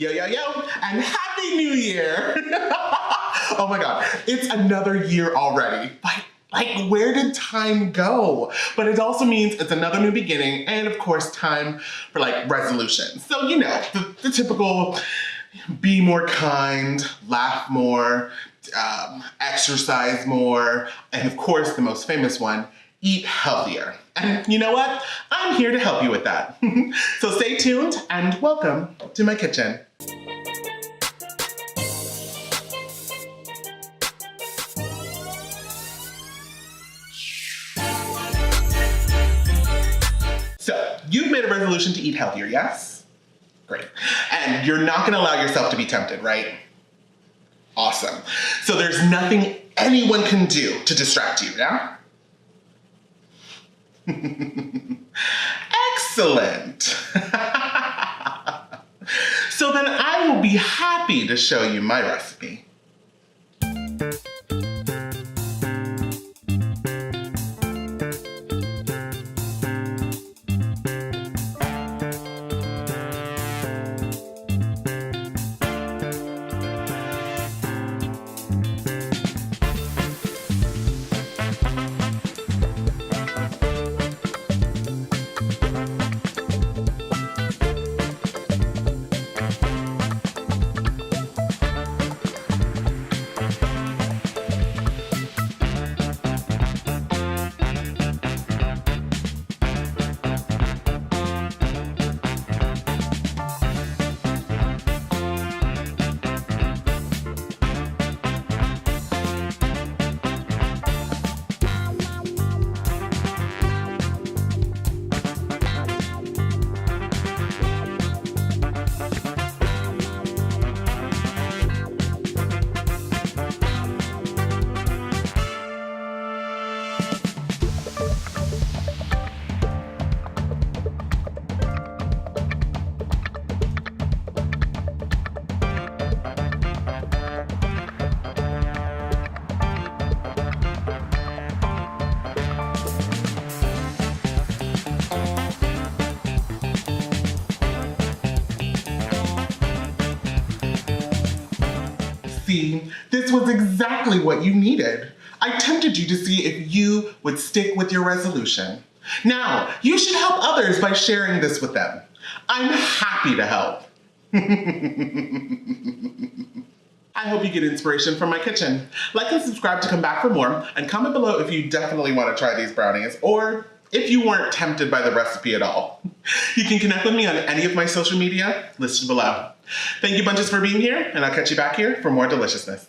Yo, yo, yo, and Happy New Year! Oh my God, it's another year already. Like, where did time go? But it also means it's another new beginning and of course time for like resolutions. So, you know, the typical be more kind, laugh more, exercise more, and of course the most famous one, eat healthier. And you know what? I'm here to help you with that. So stay tuned and welcome to my kitchen. So you've made a resolution to eat healthier, yes? Great. And you're not gonna allow yourself to be tempted, right? Awesome. So there's nothing anyone can do to distract you, yeah? Excellent. So then I will be happy to show you my recipe. See, this was exactly what you needed. I tempted you to see if you would stick with your resolution. Now, you should help others by sharing this with them. I'm happy to help. I hope you get inspiration from my kitchen. Like and subscribe to come back for more, and comment below if you definitely want to try these brownies, or if you weren't tempted by the recipe at all. You can connect with me on any of my social media listed below. Thank you bunches for being here, and I'll catch you back here for more deliciousness.